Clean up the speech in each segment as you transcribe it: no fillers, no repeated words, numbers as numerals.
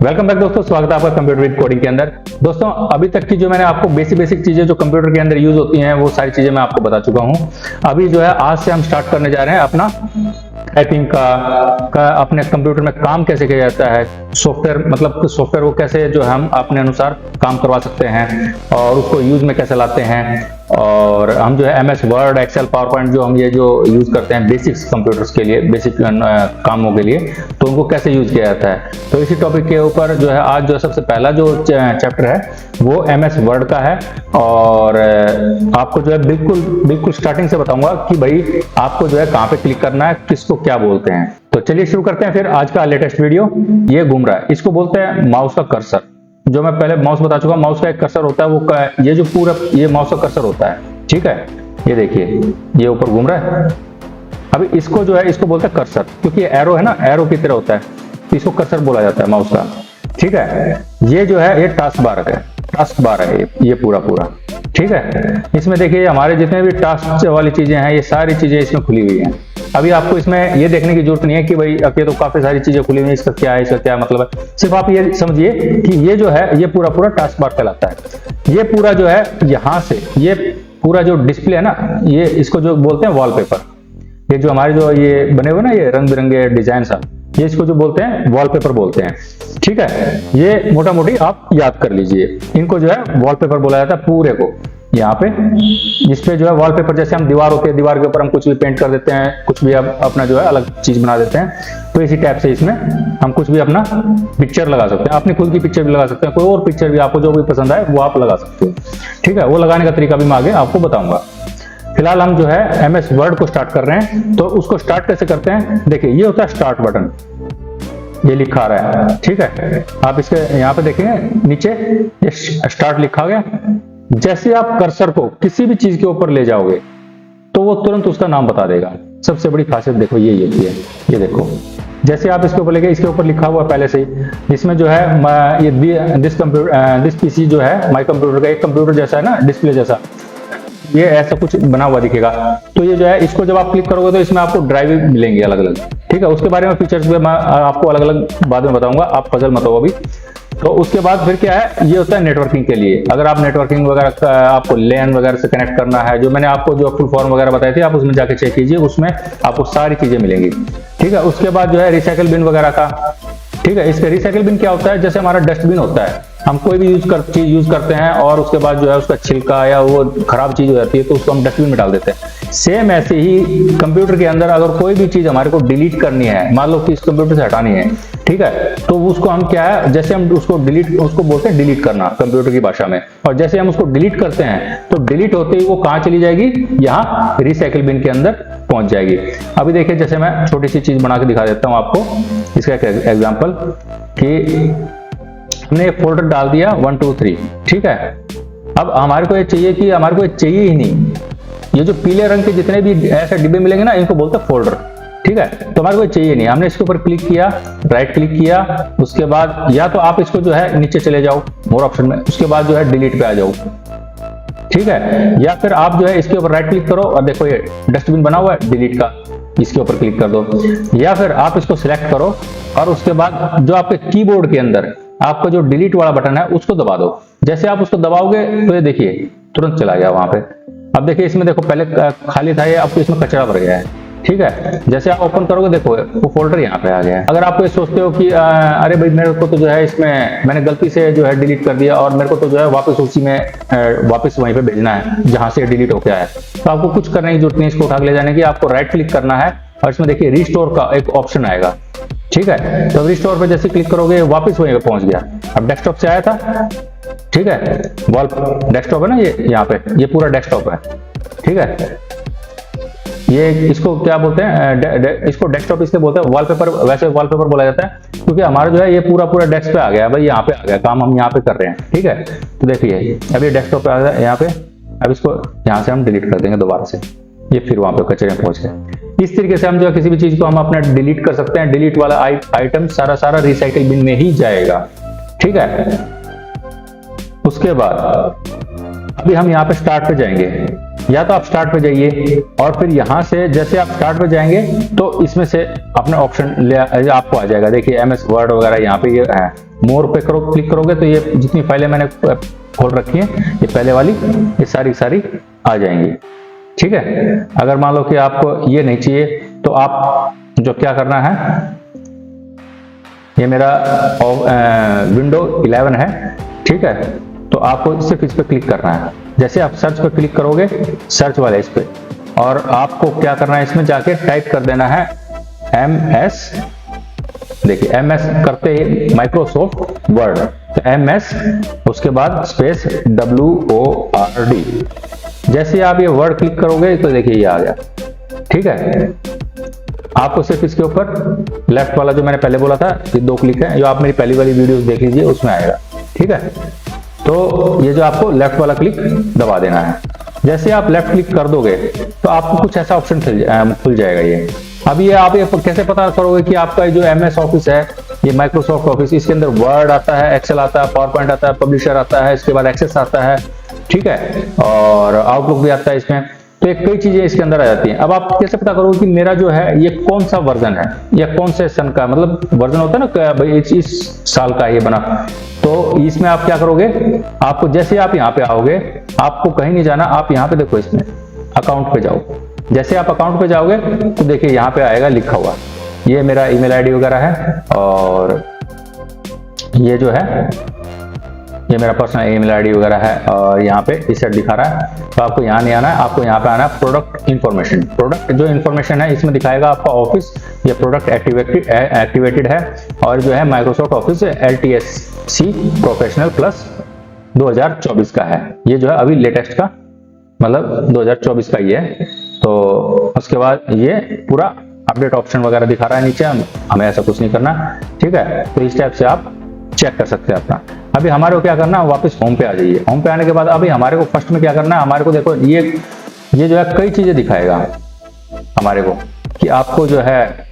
Welcome back दोस्तों, स्वागत है आपका कंप्यूटर विद कोडिंग के अंदर। दोस्तों अभी तक की जो मैंने आपको बेसिक चीजें जो कंप्यूटर के अंदर यूज होती हैं वो सारी चीजें मैं आपको बता चुका हूं। अभी जो है आज से हम स्टार्ट करने जा रहे हैं अपना टाइपिंग का अपने कंप्यूटर में काम कैसे किया जाता है, सॉफ्टवेयर मतलब सॉफ्टवेयर को कैसे जो हम अपने अनुसार काम करवा सकते हैं और उसको यूज में कैसे लाते हैं। और हम जो है MS Word, Excel, PowerPoint जो हम ये जो यूज करते हैं बेसिक्स कंप्यूटर्स के लिए, बेसिक कामों के लिए, तो उनको कैसे यूज किया जाता है। तो इसी टॉपिक के ऊपर जो है आज जो है सबसे पहला जो चैप्टर है वो MS वर्ड का है। और आपको जो है बिल्कुल स्टार्टिंग से बताऊंगा कि भाई आपको जो है कहाँ पे क्लिक करना है, किसको क्या बोलते हैं। तो चलिए शुरू करते हैं फिर आज का लेटेस्ट वीडियो। ये घूम रहा है, इसको बोलते हैं माउस का कर्सर। जो मैं पहले माउस बता चुका, माउस का एक कर्सर होता है, वो ये जो पूरा ये माउस का कर्सर होता है, ठीक है। ये देखिए ये ऊपर घूम रहा है। अभी इसको जो है इसको बोलते हैं कर्सर, क्योंकि ये एरो है ना, एरो की तरह होता है, तो इसको कर्सर बोला जाता है माउस का, ठीक है। ये जो है ये टास्क बार है ये पूरा, ठीक है। इसमें देखिए हमारे जितने भी टास्क वाली चीजें हैं ये सारी चीजें इसमें खुली हुई हैं। अभी आपको इसमें ये देखने की जरूरत नहीं है कि भाई अब ये तो काफी सारी चीजें खुली हुई है, इसका क्या है, इसका क्या मतलब है। सिर्फ आप ये समझिए कि ये जो है ये पूरा टास्क बार कहलाता है। ये पूरा जो है यहाँ से ये पूरा जो डिस्प्ले है ना, ये इसको जो बोलते हैं वॉलपेपर। ये जो हमारे जो ये बने हुए ना ये रंग बिरंगे डिजाइन सा, ये इसको जो बोलते हैं वॉलपेपर बोलते हैं, ठीक है। ये मोटा मोटी आप याद कर लीजिए, इनको जो है वॉलपेपर बोला जाता है पूरे को। यहाँ पे इस पे जो है वॉलपेपर, जैसे हम दीवार होती है, दीवार के ऊपर हम कुछ भी पेंट कर देते हैं, कुछ भी अपना जो है अलग चीज बना देते हैं, तो इसी टाइप से इसमें हम कुछ भी अपना पिक्चर लगा सकते हैं, अपनी खुद की पिक्चर भी लगा सकते हैं, कोई और पिक्चर भी आपको जो भी पसंद आए वो आप लगा सकते हो, ठीक है। वो लगाने का तरीका भी मैं आगे आपको बताऊंगा। फिलहाल हम जो है MS वर्ड को स्टार्ट कर रहे हैं, तो उसको स्टार्ट कैसे करते हैं। देखिए ये होता है स्टार्ट बटन, ये लिखा आ रहा है, ठीक है। आप इसके यहाँ पे देखेंगे नीचे ये स्टार्ट लिखा गया। जैसे आप कर्सर को किसी भी चीज के ऊपर ले जाओगे तो वो तुरंत उसका नाम बता देगा। सबसे बड़ी खासियत देखो ये है, ये देखो जैसे आप इसके ऊपर ले गए, इसके ऊपर लिखा हुआ पहले से ही। इसमें जो है ये दिस पीसी जो है माई कंप्यूटर का एक कंप्यूटर जैसा है ना, डिस्प्ले जैसा, ये ऐसा कुछ बना हुआ दिखेगा। तो ये जो है इसको जब आप क्लिक करोगे तो इसमें आपको ड्राइव मिलेंगे अलग अलग, ठीक है। उसके बारे में फीचर्स भी मैं आपको अलग अलग बाद में बताऊंगा, आप पजल मत हो अभी। तो उसके बाद फिर क्या है, ये होता है नेटवर्किंग के लिए। अगर आप नेटवर्किंग वगैरह आपको LAN वगैरह से कनेक्ट करना है, जो मैंने आपको जो फुल फॉर्म वगैरह बताई थी, आप उसमें जाके चेक कीजिए, उसमें आपको सारी चीजें मिलेंगी, ठीक है। उसके बाद जो है रिसाइकल बिन वगैरह का, ठीक है। इसका रिसाइकल बिन क्या होता है, जैसे हमारा डस्टबिन होता है, हम कोई भी चीज यूज करते हैं और उसके बाद जो है उसका छिलका या वो खराब चीज हो जाती है तो उसको हम डस्टबिन में डाल देते हैं। सेम ऐसे ही कंप्यूटर के अंदर अगर कोई भी चीज हमारे को डिलीट करनी है, मान लो कि इस कंप्यूटर से हटानी है, ठीक है, तो उसको हम क्या है, जैसे हम उसको बोलते हैं डिलीट करना कंप्यूटर की भाषा में। और जैसे हम उसको डिलीट करते हैं तो डिलीट होते ही वो कहाँ चली जाएगी, यहाँ रिसाइकल बिन के अंदर पहुंच जाएगी। अभी देखिए जैसे मैं छोटी सी चीज बना के दिखा देता हूँ आपको, इसका एक एग्जाम्पल कि हमने एक फोल्डर डाल दिया 1 2 3, ठीक है। अब हमारे को ये चाहिए कि हमारे को ये चाहिए ही नहीं, ये जो पीले रंग के जितने भी ऐसे डिब्बे मिलेंगे ना, इनको बोलते हैं फोल्डर, ठीक है। तो हमारे को चाहिए नहीं, हमने इसके ऊपर क्लिक किया, राइट क्लिक किया, उसके बाद या तो आप इसको जो है नीचे चले जाओ मोर ऑप्शन में, उसके बाद जो है डिलीट पे आ जाओ, ठीक है। या फिर आप जो है इसके ऊपर राइट क्लिक करो और देखो ये डस्टबिन बना हुआ है डिलीट का, इसके ऊपर क्लिक कर दो। या फिर आप इसको सिलेक्ट करो और उसके बाद जो आपके कीबोर्ड के अंदर आपका जो डिलीट वाला बटन है उसको दबा दो। जैसे आप उसको दबाओगे तो ये देखिए तुरंत चला गया वहां पे। अब देखिए इसमें देखो पहले खाली था ये, अब तो इसमें कचरा भर गया है, ठीक है। जैसे आप ओपन करोगे देखो वो फोल्डर यहाँ पे आ गया है। अगर आप ये सोचते हो कि अरे भाई मेरे को तो जो है इसमें मैंने गलती से जो है डिलीट कर दिया और मेरे को तो जो है वापस उसी में वापस वहीं पे भेजना है जहां से डिलीट होके आया, तो आपको कुछ करने की जरूरत नहीं। इसको उठा के ले जाने की, आपको राइट क्लिक करना है और इसमें देखिए रिस्टोर का एक ऑप्शन आएगा, ठीक है। तो रिस्टोर पे जैसे क्लिक करोगे वापस वहीं पे पहुंच गया। अब डेस्कटॉप से आया था, ठीक है, वॉल डेस्कटॉप है ना ये, यहाँ पे ये पूरा डेस्कटॉप है, ठीक है। ये इसको क्या बोलते हैं, इसको डेस्कटॉप इसलिए बोलते हैं, वॉलपेपर वैसे वॉलपेपर बोला जाता है क्योंकि हमारा जो है ये पूरा डेस्क पे आ गया भाई, यहाँ पे आ गया, काम हम यहाँ पे कर रहे हैं, ठीक है। तो देखिए अब ये डेस्कटॉप पे आ गया यहाँ पे। अब इसको यहाँ से हम डिलीट कर देंगे दोबारा से, ये फिर वहां पे कचरे में पहुंच गए। इस तरीके से हम जो है किसी भी चीज को हम अपना डिलीट कर सकते हैं। डिलीट वाला आइटम सारा रिसाइकल बिन में ही जाएगा, ठीक है। उसके बाद अभी हम यहाँ पे स्टार्ट पे जाएंगे, या तो आप स्टार्ट पे जाइए और फिर यहां से जैसे आप स्टार्ट पे जाएंगे तो इसमें से अपना ऑप्शन आपको आ जाएगा। देखिए MS वर्ड वगैरह यहाँ पे ये है, मोर पे क्लिक करोगे तो ये जितनी फाइलें मैंने खोल रखी हैं ये पहले वाली ये सारी सारी आ जाएंगी। ठीक है, अगर मान लो कि आपको ये नहीं चाहिए तो आप जो क्या करना है, ये मेरा विंडो 11 है, ठीक है, तो आपको सिर्फ इस पर क्लिक करना है। जैसे आप सर्च पर क्लिक करोगे, सर्च वाले इस पे, और आपको क्या करना है, इसमें जाके टाइप कर देना है MS, देखिए MS करते ही माइक्रोसॉफ्ट वर्ड, तो MS उसके बाद स्पेस WORD। जैसे आप ये वर्ड क्लिक करोगे तो देखिए ये आ गया। ठीक है, आपको सिर्फ इसके ऊपर लेफ्ट वाला जो मैंने पहले बोला था ये 2 क्लिक है, जो आप मेरी पहली वाली वीडियोस देख लीजिए उसमें आएगा। ठीक है, तो ये जो आपको लेफ्ट वाला क्लिक दबा देना है। जैसे आप लेफ्ट क्लिक कर दोगे तो आपको कुछ ऐसा ऑप्शन खुल जाएगा ये। अब ये आप ये कैसे पता करोगे कि आपका जो MS ऑफिस है, ये माइक्रोसॉफ्ट ऑफिस, इसके अंदर वर्ड आता है, एक्सेल आता है, पावर पॉइंट आता है, पब्लिशर आता है, इसके बाद एक्सेस आता है, ठीक है, और आउटलुक भी आता है इसमें, तो एक कई चीजें इसके अंदर आ जाती हैं। अब आप कैसे पता करोगे कि मेरा जो है ये कौन सा वर्जन है या कौन से सन का, मतलब वर्जन होता है ना भाई इस साल का ये बना, तो इसमें आप क्या करोगे, आपको जैसे आप यहाँ पे आओगे, आपको कहीं नहीं जाना, आप यहाँ पे देखो, इसमें अकाउंट पे जाओ। जैसे आप अकाउंट पे जाओगे तो देखिए यहाँ पे आएगा लिखा हुआ, ये मेरा ईमेल आईडी वगैरह है, और ये जो है ये मेरा पर्सनल ईमेल आईडी वगैरह है, और यहाँ पे इस साइड दिखा रहा है। तो आपको यहाँ नहीं आना है, आपको यहाँ पे आना है प्रोडक्ट इन्फॉर्मेशन। प्रोडक्ट जो इन्फॉर्मेशन है इसमें दिखाएगा आपका ऑफिस, ये प्रोडक्ट एक्टिवेटेड है, और जो है Microsoft office LTSC professional plus 2024 का है। ये जो है अभी लेटेस्ट का, मतलब 2024 का ये है। तो उसके बाद ये पूरा अपडेट ऑप्शन वगैरह दिखा रहा है नीचे, हमें ऐसा कुछ नहीं करना। ठीक है, तो इस टाइप से आप चेक कर सकते हैं अपना। अभी हमारे को क्या करना है, वापस होम पे आ जाइए। होम पे आने के बाद अभी हमारे को फर्स्ट में क्या करना है, हमारे को देखो ये जो है कई चीजें दिखाएगा हमारे को कि आपको जो है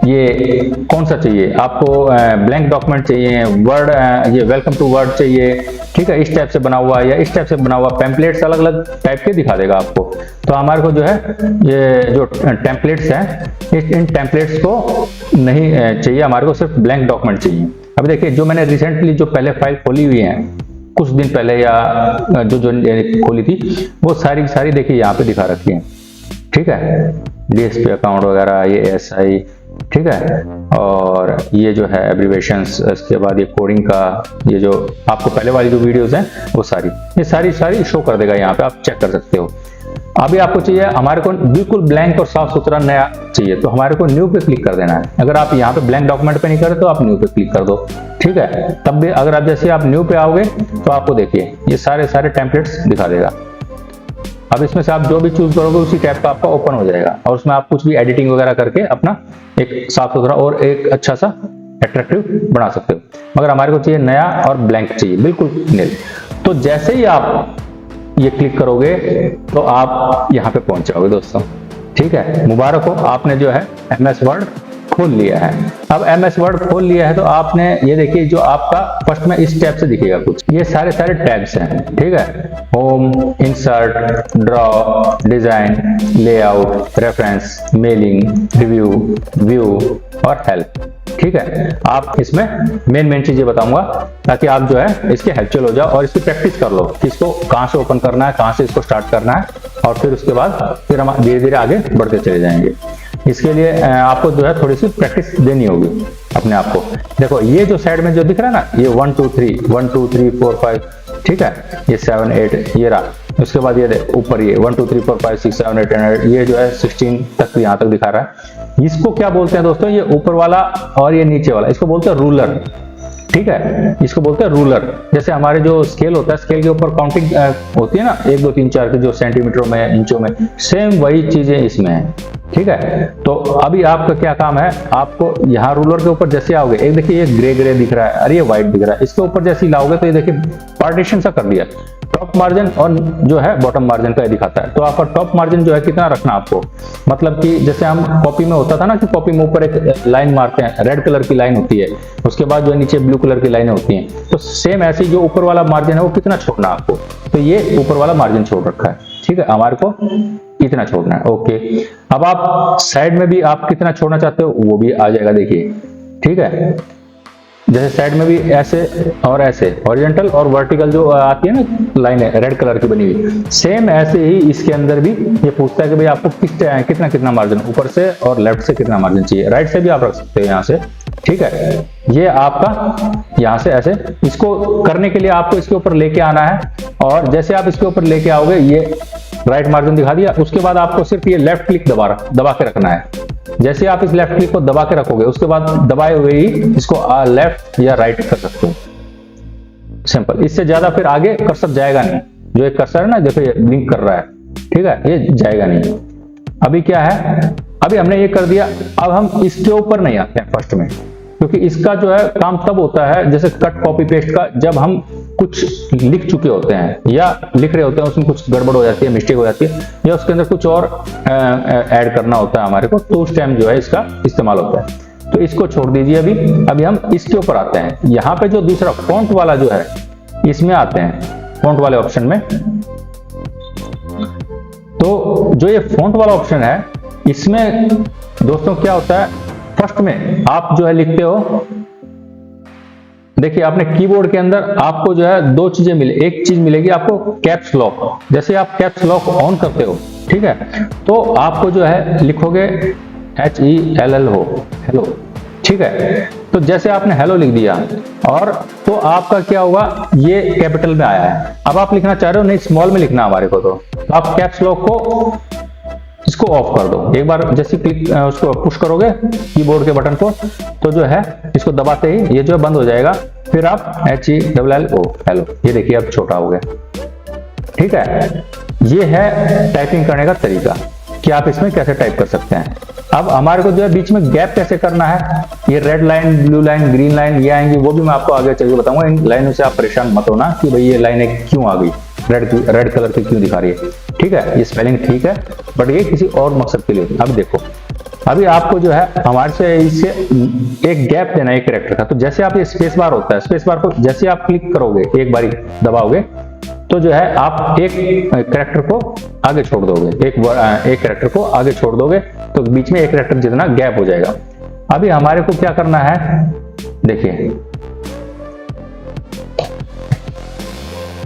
ये कौन सा चाहिए, आपको ब्लैंक डॉक्यूमेंट चाहिए, वर्ड ये वेलकम टू वर्ड चाहिए, ठीक है, इस टाइप से बना हुआ या इस टाइप से बना हुआ, टेम्पलेट्स अलग अलग टाइप के दिखा देगा आपको। तो हमारे को जो है ये जो टेम्पलेट्स हैं इन टेम्पलेट्स को नहीं चाहिए, हमारे को सिर्फ ब्लैंक डॉक्यूमेंट चाहिए। अभी देखिए जो मैंने रिसेंटली जो पहले फाइल खोली हुई है कुछ दिन पहले या जो खोली थी वो सारी देखिए यहाँ पे दिखा रखी है। ठीक है, DSP अकाउंट वगैरह, ये SI, ठीक है, और ये जो है एब्रीवेशंस, इसके बाद ये कोडिंग का, ये जो आपको पहले वाली जो वीडियोस हैं वो ये सारी शो कर देगा, यहाँ पे आप चेक कर सकते हो। अभी आपको चाहिए, हमारे को बिल्कुल ब्लैंक और साफ सुथरा नया चाहिए, तो हमारे को न्यू पे क्लिक कर देना है। अगर आप यहाँ पे ब्लैंक डॉक्यूमेंट पे नहीं करे तो आप न्यू पे क्लिक कर दो। ठीक है, तब भी अगर आप जैसे आप न्यू पे आओगे तो आपको देखिए ये सारे टेम्पलेट्स दिखा देगा। अब इसमें से आप जो भी चूज करोगे उसी टैब का आपका ओपन हो जाएगा, और उसमें आप कुछ भी एडिटिंग वगैरह करके अपना एक साफ सुथरा और एक अच्छा सा अट्रैक्टिव बना सकते हो। मगर हमारे को चाहिए नया और ब्लैंक चाहिए, बिल्कुल नील। तो जैसे ही आप ये क्लिक करोगे तो आप यहाँ पे पहुंच जाओगे दोस्तों। ठीक है, मुबारक हो, आपने जो है MS वर्ड खोल लिया है। अब MS वर्ड खोल लिया है तो आपने ये देखिए जो आपका फर्स्ट में इस टैब से दिखेगा कुछ, ये सारे टैब्स हैं। ठीक है, home, insert, draw, design, layout, reference, mailing, review, view और हेल्प। ठीक है, आप इसमें मेन चीजें बताऊंगा ताकि आप जो है इसके हेल्पफुल हो जाओ और इसकी प्रैक्टिस कर लो कि इसको कहां से ओपन करना है, कहां से इसको स्टार्ट करना है, और फिर उसके बाद फिर हम धीरे धीरे आगे बढ़ते चले जाएंगे। इसके लिए आपको जो है थोड़ी सी प्रैक्टिस देनी होगी अपने आप को। देखो ये जो साइड में जो दिख रहा है ना, ये 1 2 3 1 2 3 4 5, ठीक है, ये 7 8 ये रहा। उसके बाद ये ऊपर ये 1 2 3 4 5 6 7 8 9 ये जो है 16 तक यहाँ तक दिखा रहा है। इसको क्या बोलते हैं दोस्तों, ये ऊपर वाला और ये नीचे वाला, इसको बोलते हैं रूलर। ठीक है, इसको बोलते हैं रूलर। जैसे हमारे जो स्केल होता है, स्केल के ऊपर काउंटिंग होती है ना, 1 2 3 4 की, जो सेंटीमीटरों में, इंचों में, सेम वही चीजें इसमें है। ठीक है, तो अभी आपका क्या काम है, आपको यहाँ रूलर के ऊपर जैसे आओगे, एक देखिए ये ग्रे दिख रहा है, अरे ये व्हाइट दिख रहा है, इसके ऊपर जैसे ही लाओगे तो ये देखिए पार्टीशन सा कर दिया, टॉप मार्जिन और जो है बॉटम मार्जिन का दिखाता है। तो आपका टॉप मार्जिन जो है कितना रखना आपको, मतलब कि जैसे हम कॉपी में होता था ना कि कॉपी में ऊपर एक लाइन मारते हैं, रेड कलर की लाइन होती है, उसके बाद जो है नीचे ब्लू कलर की लाइनें होती हैं, तो सेम ऐसे ही जो ऊपर वाला मार्जिन है वो कितना छोड़ना आपको, तो ये ऊपर वाला मार्जिन छोड़ रखा है। ठीक है, हमारे को इतना छोड़ना है। ओके, अब आप साइड में भी आप कितना छोड़ना चाहते हो वो भी आ जाएगा, देखिए। ठीक है, जैसे साइड में भी ऐसे और ऐसे हॉरिजॉन्टल और वर्टिकल जो आती है ना लाइन है रेड कलर की बनी हुई, सेम ऐसे ही इसके अंदर भी ये पूछता है कि भाई आपको कितना कितना मार्जिन ऊपर से और लेफ्ट से कितना मार्जिन चाहिए। राइट से भी आप रख सकते हो यहाँ से, ठीक है। ये आपका यहाँ से ऐसे, इसको करने के लिए आपको इसके ऊपर लेके आना है, और जैसे आप इसके ऊपर लेके आओगे ये राइट मार्जिन दिखा दिया। उसके बाद आपको सिर्फ ये लेफ्ट क्लिक दबा के रखना है। जैसे आप इस लेफ्ट क्लिक को दबा के रखोगे उसके बाद दबाए हुए ही इसको लेफ्ट या राइट कर सकते हो, सिंपल। इससे ज्यादा फिर आगे कर्सर जाएगा नहीं। जो एक कर्सर है ना जैसे ब्लिंक कर रहा है, ठीक है, ये जाएगा नहीं। अभी क्या है, अभी हमने ये कर दिया। अब हम इसके ऊपर नहीं आते हैं फर्स्ट में, क्योंकि इसका जो है काम तब होता है जैसे कट कॉपी पेस्ट का, जब हम कुछ लिख चुके होते हैं या लिख रहे होते हैं, उसमें कुछ गड़बड़ हो जाती है, मिस्टेक हो जाती है, या उसके अंदर कुछ और ऐड करना होता है हमारे को, तो उस टाइम जो है इसका इस्तेमाल होता है। तो इसको छोड़ दीजिए। अभी हम इसके ऊपर आते हैं। यहाँ पे जो दूसरा फॉन्ट वाला जो है इसमें आते हैं, फॉन्ट वाले ऑप्शन में। तो जो ये फॉन्ट वाला ऑप्शन है इसमें दोस्तों क्या होता है, फर्स्ट में आप जो है लिखते हो, देखिए आपने कीबोर्ड के अंदर आपको जो है दो चीजें मिले। एक चीज मिलेगी आपको कैप्स लॉक। जैसे आप कैप्स लॉक ऑन करते हो, ठीक है, तो आपको जो है लिखोगे HELL हो, हेलो, ठीक है। तो जैसे आपने हेलो लिख दिया, और तो आपका क्या होगा, ये कैपिटल में आया है। अब आप लिखना चाह रहे हो नहीं स्मॉल में लिखना हमारे को, तो आप कैप्स लॉक को इसको ऑफ कर दो। एक बार जैसे क्लिक उसको पुश करोगे कीबोर्ड के बटन को, तो जो है इसको दबाते ही ये जो है बंद हो जाएगा। फिर आप HELLO, हेलो, ये देखिए अब छोटा हो गया, ठीक है। ये है टाइपिंग करने का तरीका कि आप इसमें कैसे टाइप कर सकते हैं। अब हमारे को जो है बीच में गैप कैसे करना है, ये red line, blue line, green line ये आएंगी, वो भी मैं आपको आगे चल के बताऊंगा। इन लाइनों से आप परेशान मत होना कि भाई ये लाइनें क्यों आ गई, रेड कलर की क्यों दिखा रही है, ठीक है। ये स्पेलिंग ठीक है, बट ये किसी और मकसद के लिए। अब देखो, अभी आपको जो है हमारे से इससे एक गैप देना है एक कैरेक्टर का। तो जैसे आप ये स्पेस बार होता है, स्पेस बार को जैसे आप क्लिक करोगे, एक बारी दबाओगे, तो जो है आप एक कैरेक्टर को आगे छोड़ दोगे, एक कैरेक्टर को आगे छोड़ दोगे, तो बीच में एक कैरेक्टर जितना गैप हो जाएगा। अभी हमारे को क्या करना है, देखिए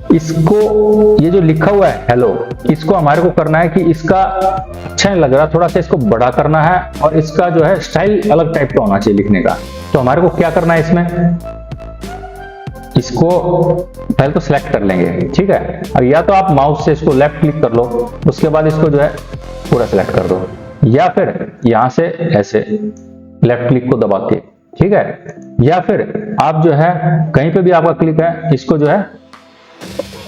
इसको, ये जो लिखा हुआ है हेलो, इसको हमारे को करना है कि इसका अच्छा नहीं लग रहा, थोड़ा सा इसको बड़ा करना है, और इसका जो है स्टाइल अलग टाइप का होना चाहिए लिखने का। तो हमारे को क्या करना है इसमें, इसको पहले तो सिलेक्ट कर लेंगे, ठीक है। अब या तो आप माउस से इसको लेफ्ट क्लिक कर लो, उसके बाद इसको जो है पूरा सिलेक्ट कर दो, या फिर यहां से ऐसे लेफ्ट क्लिक को दबा के, ठीक है। या फिर आप जो है कहीं पे भी आपका क्लिक है, इसको जो है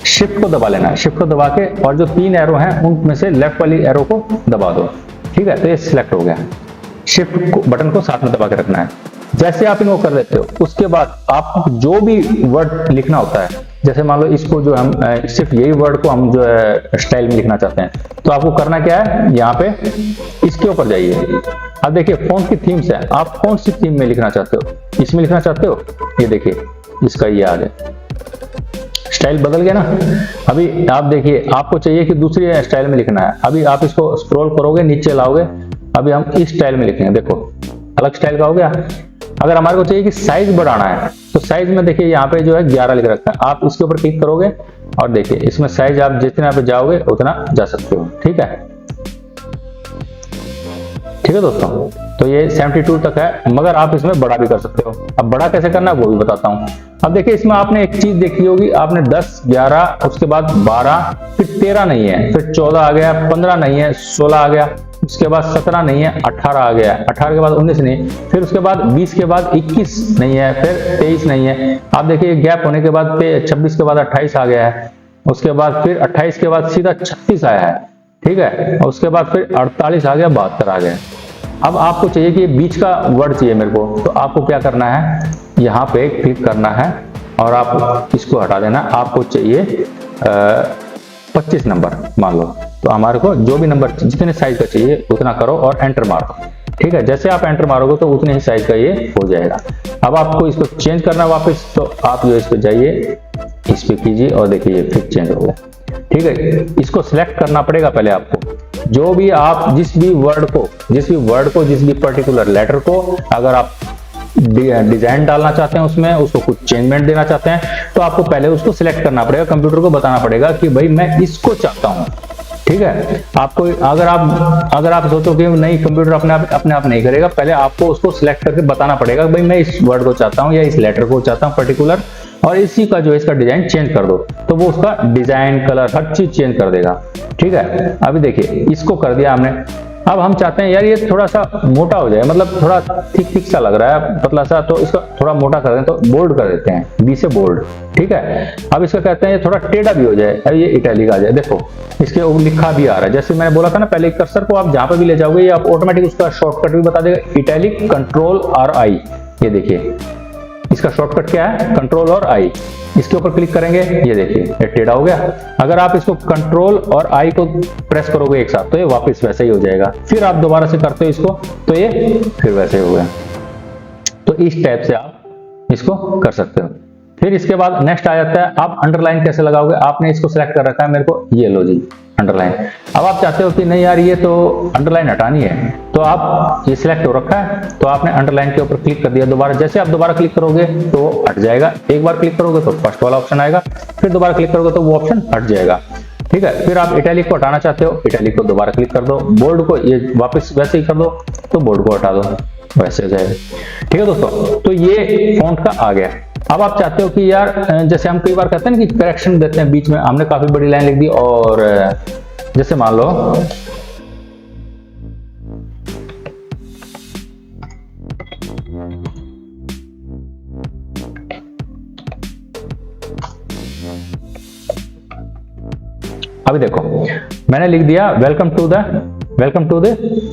शिफ्ट को दबा लेना है, शिफ्ट को दबा के, और जो तीन एरो हैं उनमें से लेफ्ट वाली एरो को दबा दो, ठीक है। तो ये सिलेक्ट हो गया। शिफ्ट बटन को साथ में दबा के रखना है। जैसे आप इनको कर लेते हो, उसके बाद आपको जो भी वर्ड लिखना होता है, जैसे मान लो इसको जो हम सिर्फ यही वर्ड को हम जो है स्टाइल में लिखना चाहते हैं, तो आपको करना क्या है, यहाँ पे इसके ऊपर जाइए। अब देखिए फॉन्ट की थीम्स है, आप कौन सी थीम में लिखना चाहते हो, इसमें लिखना चाहते हो, ये देखिए इसका ये आ गया, स्टाइल बदल गया ना। अभी आप देखिए आपको चाहिए कि दूसरी स्टाइल में लिखना है। अभी आप इसको स्क्रॉल करोगे, नीचे लाओगे, अभी हम इस स्टाइल में लिखेंगे, देखो अलग स्टाइल का हो गया। अगर हमारे को चाहिए कि साइज बढ़ाना है, तो साइज में देखिए यहाँ पे जो है 11 लिख रखा है, आप इसके ऊपर क्लिक करोगे और देखिए इसमें साइज आप जितना पे जाओगे उतना जा सकते हो, ठीक है। ठीक है दोस्तों, तो ये 72 तक है, मगर आप इसमें बड़ा भी कर सकते हो। अब बड़ा कैसे करना है वो भी बताता हूँ। अब देखिए इसमें आपने एक चीज देखी होगी, आपने 10, 11, उसके बाद 12, फिर 13 नहीं है, फिर 14 आ गया, 15 नहीं है, 16 आ गया, उसके बाद 17 नहीं है, 18 आ गया, 18 के बाद 19 नहीं, फिर उसके बाद 20 के बाद 21 नहीं है, फिर 23 नहीं है। आप देखिए गैप होने के बाद 26 के बाद 28 आ गया है, उसके बाद फिर 28 के बाद सीधा 36 आया है, ठीक है, और उसके बाद फिर 48 आ गया, 72 आ गया। अब आपको चाहिए कि बीच का वर्ड चाहिए मेरे को, तो आपको क्या करना है, यहाँ पे क्लिक करना है और आप इसको हटा देना। आपको चाहिए 25 नंबर मान लो, तो हमारे को जो भी नंबर जितने साइज का चाहिए उतना करो और एंटर मारो, ठीक है। जैसे आप एंटर मारोगे तो उतने ही साइज का ये हो जाएगा। अब आपको इसको चेंज करना वापस, तो आप जो इस पे जाइए, इस पे कीजिए और देखिए ये फिर चेंज हो गया, ठीक है। इसको सिलेक्ट करना पड़ेगा पहले आपको, जो भी आप जिस भी वर्ड को जिस भी पर्टिकुलर लेटर को अगर आप डिजाइन डालना चाहते हैं उसमें, उसको कुछ चेंजमेंट देना चाहते हैं, तो आपको पहले उसको सिलेक्ट करना पड़ेगा, कंप्यूटर को बताना पड़ेगा कि भाई मैं इसको चाहता हूँ। ठीक है, आपको अगर आप सोचो कि नहीं कंप्यूटर अपने आप नहीं करेगा, पहले आपको उसको सिलेक्ट करके बताना पड़ेगा भाई मैं इस वर्ड को चाहता हूँ या इस लेटर को चाहता हूँ पर्टिकुलर, और इसी का जो है इसका डिजाइन चेंज कर दो, तो वो उसका डिजाइन कलर हर चीज चेंज कर देगा। ठीक है, अभी देखिए इसको कर दिया हमने। अब हम चाहते हैं यार ये थोड़ा सा मोटा हो जाए, मतलब थोड़ा थिक सा लग रहा है, पतला सा, तो इसका थोड़ा मोटा कर दें, तो बोल्ड कर देते हैं, बी से बोल्ड। ठीक है, अब इसका कहते हैं ये थोड़ा टेढ़ा भी हो जाए, अब ये इटैलिक आ जाए, देखो इसके ऊपर लिखा भी आ रहा है। जैसे मैंने बोला था ना पहले, कर्सर को आप जहां पर भी ले जाओगे ये आप ऑटोमेटिक उसका शॉर्टकट भी बता देगा, इटैलिक कंट्रोल और आई। ये देखिए इसका शॉर्टकट क्या है, कंट्रोल और आई। इसके ऊपर क्लिक करेंगे, ये देखिए ये टेढ़ा हो गया। अगर आप इसको कंट्रोल और आई को प्रेस करोगे एक साथ, तो ये वापस वैसे ही हो जाएगा। फिर आप दोबारा से करते हो इसको, तो ये फिर वैसे हो गया। तो इस टाइप से आप इसको कर सकते हो। फिर इसके बाद नेक्स्ट आ जाता है, आप अंडरलाइन कैसे लगाओगे। आपने इसको सिलेक्ट कर रखा है मेरे को, ये लो जी अंडरलाइन। अब आप चाहते हो कि नहीं यार ये तो अंडरलाइन हटानी है, तो आप ये सिलेक्ट हो रखा है, तो आपने अंडरलाइन के ऊपर क्लिक कर दिया। दोबारा जैसे आप दोबारा क्लिक करोगे तो हट जाएगा, एक बार क्लिक करोगे तो फर्स्ट वाला ऑप्शन आएगा, फिर दोबारा क्लिक करोगे तो वो ऑप्शन हट जाएगा। ठीक है, फिर आप इटैलिक को हटाना चाहते हो, इटैलिक को दोबारा क्लिक कर दो, बोल्ड को ये वापस वैसे ही कर दो, तो बोल्ड को हटा दो, वैसे हो जाएगा। ठीक है दोस्तों, तो ये फॉन्ट का आ गया। अब आप चाहते हो कि यार जैसे हम कई बार कहते हैं ना कि करेक्शन देते हैं बीच में, हमने काफी बड़ी लाइन लिख दी, और जैसे मान लो अभी देखो मैंने लिख दिया welcome to the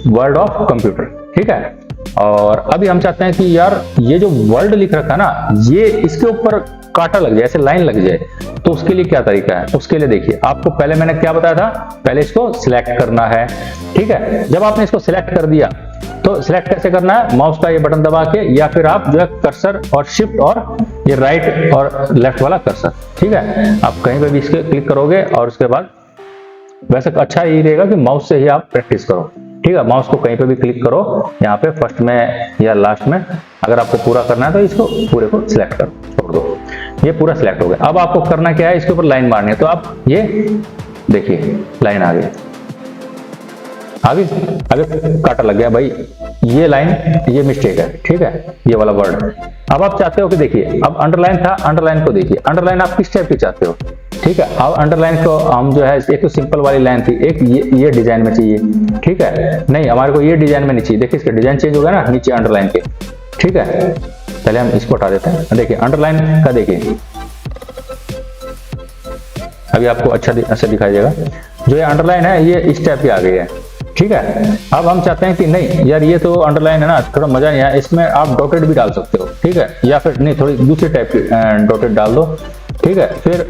world of computer. ठीक है, और अभी हम चाहते हैं कि यार ये जो वर्ल्ड लिख रखा है ना, ये इसके ऊपर कांटा लग जाए, ऐसे लाइन लग जाए, तो उसके लिए क्या तरीका है। उसके लिए देखिए, आपको पहले मैंने क्या बताया था, पहले इसको सिलेक्ट करना है। ठीक है, जब आपने इसको सिलेक्ट कर दिया, तो सिलेक्ट कैसे करना है, माउस का ये बटन दबा के, या फिर आप जो है कर्सर और शिफ्ट और ये राइट और लेफ्ट वाला कर्सर। ठीक है, आप कहीं पे भी इसके क्लिक करोगे, और उसके बाद वैसे अच्छा यही रहेगा कि माउस से ही आप प्रैक्टिस करो। ठीक है, माउस को कहीं पे भी क्लिक करो, यहाँ पे फर्स्ट में या लास्ट में, अगर आपको पूरा करना है तो इसको पूरे को सिलेक्ट कर छोड़ दो, ये पूरा सिलेक्ट हो गया। अब आपको करना क्या है, इसके ऊपर लाइन मारनी है, तो आप ये देखिए लाइन आ गई, आगे काटा लग गया भाई, ये लाइन ये मिस्टेक है। ठीक है, ये वाला वर्ड। अब आप चाहते हो कि देखिए, अब अंडरलाइन था, अंडरलाइन को देखिए, अंडरलाइन आप किस टाइप की चाहते हो। ठीक है, अब अंडरलाइन को हम जो है, एक तो सिंपल वाली लाइन थी, एक ये डिजाइन में चाहिए। ठीक है, नहीं हमारे को ये डिजाइन में नहीं चाहिए, देखिए इसका डिजाइन चेंज हो गया ना नीचे अंडरलाइन के। ठीक है, पहले हम इसको हटा देते हैं। देखिए अंडरलाइन का देखिए, अभी आपको अच्छा दिखाई देगा, जो ये अंडरलाइन है ये इस टाइप की आ गई है। ठीक है, अब हम चाहते हैं कि नहीं यार ये तो अंडरलाइन है ना, थोड़ा मजा नहीं आया, इसमें आप डॉटेड भी डाल सकते हो। ठीक है, या फिर नहीं थोड़ी दूसरी टाइप की डॉटेड डाल दो। ठीक है, फिर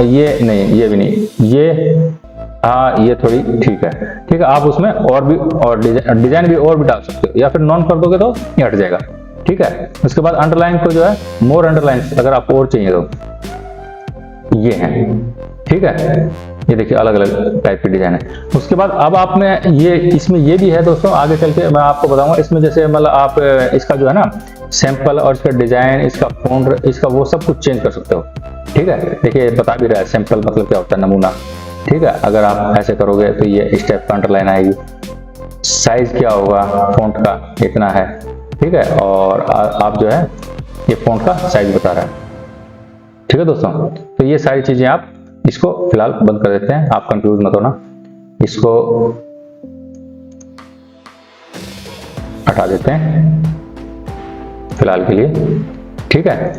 ये नहीं, ये भी नहीं, ये हाँ ये थोड़ी ठीक है। ठीक है, आप उसमें और डिजाइन भी और भी डाल सकते हो, या फिर नॉन कर दोगे तो ये हट जाएगा। ठीक है, उसके बाद अंडरलाइन को जो है मोर अंडरलाइन अगर आपको और चाहिए तो ये है। ठीक है, ये देखिए अलग अलग टाइप की डिजाइन है। उसके बाद अब आप में ये इसमें ये भी है दोस्तों, आगे चल के मैं आपको बताऊंगा। इसमें जैसे मतलब आप इसका जो है ना सैंपल और इसका डिजाइन, इसका फॉन्ट, इसका वो सब कुछ चेंज कर सकते हो। ठीक है, देखिए बता भी रहा है सैंपल मतलब क्या होता है, नमूना। ठीक है, अगर आप ऐसे करोगे तो ये इस टाइप का अंडरलाइन आएगी। साइज क्या होगा फॉन्ट का, इतना है। ठीक है, और आप जो है ये फॉन्ट का साइज बता रहा है। ठीक है दोस्तों, तो ये सारी चीजें आप इसको फिलहाल बंद कर देते हैं, आप कंफ्यूज मत होना, इसको हटा देते हैं फिलहाल के लिए। ठीक है,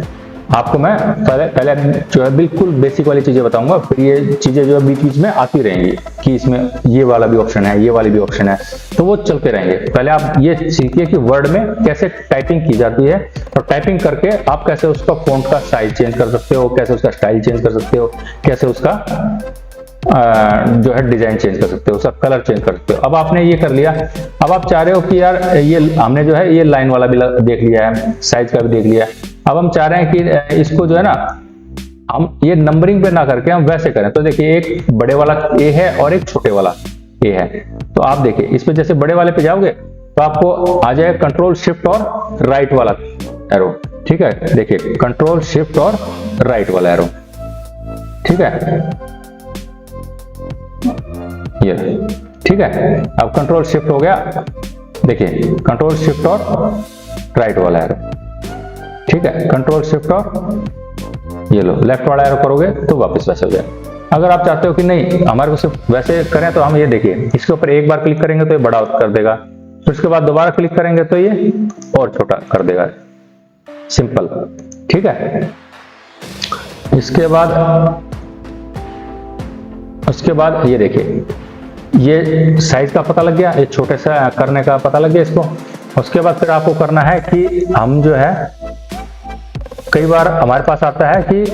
आपको मैं पहले जो है बिल्कुल बेसिक वाली चीजें बताऊंगा, फिर ये चीजें जो है बीच बीच में आती रहेंगी कि इसमें ये वाला भी ऑप्शन है, ये वाली भी ऑप्शन है, तो वो चलते रहेंगे। पहले आप ये सीखिए कि वर्ड में कैसे टाइपिंग की जाती है, और टाइपिंग करके आप कैसे उसका फॉन्ट का साइज चेंज कर सकते हो, कैसे उसका स्टाइल चेंज कर सकते हो, कैसे उसका जो है डिजाइन चेंज कर सकते हो, उसका कलर चेंज कर सकते हो। अब आपने ये कर लिया, अब आप चाह रहे हो कि यार ये हमने जो है ये लाइन वाला भी देख लिया है, साइज का भी देख लिया। अब हम चाह रहे हैं कि इसको जो है ना हम ये नंबरिंग पे ना करके हम वैसे करें। तो देखिए एक बड़े वाला ए है और एक छोटे वाला ए है, तो आप देखिए इस पे जैसे बड़े वाले पे जाओगे तो आपको आ जाएगा कंट्रोल शिफ्ट और राइट वाला एरो। ठीक है, देखिए कंट्रोल शिफ्ट और राइट वाला एरो। ठीक है, ये ठीक है। अब कंट्रोल शिफ्ट हो गया, देखिए कंट्रोल शिफ्ट और राइट वाला एरो। ठीक है, कंट्रोल शिफ्ट और ये लो लेफ्ट वाला एरो करोगे तो वापस वैसे हो गया। अगर आप चाहते हो कि नहीं हमारे को सिर्फ वैसे करें तो हम ये देखिए इसके ऊपर एक बार क्लिक करेंगे तो ये बड़ा कर देगा, फिर उसके बाद दोबारा क्लिक करेंगे तो ये और छोटा कर देगा, सिंपल। ठीक है, उसके बाद ये देखिए ये साइज का पता लग गया, ये छोटे सा करने का पता लग गया इसको। उसके बाद फिर आपको करना है कि हम जो है कई बार हमारे पास आता है कि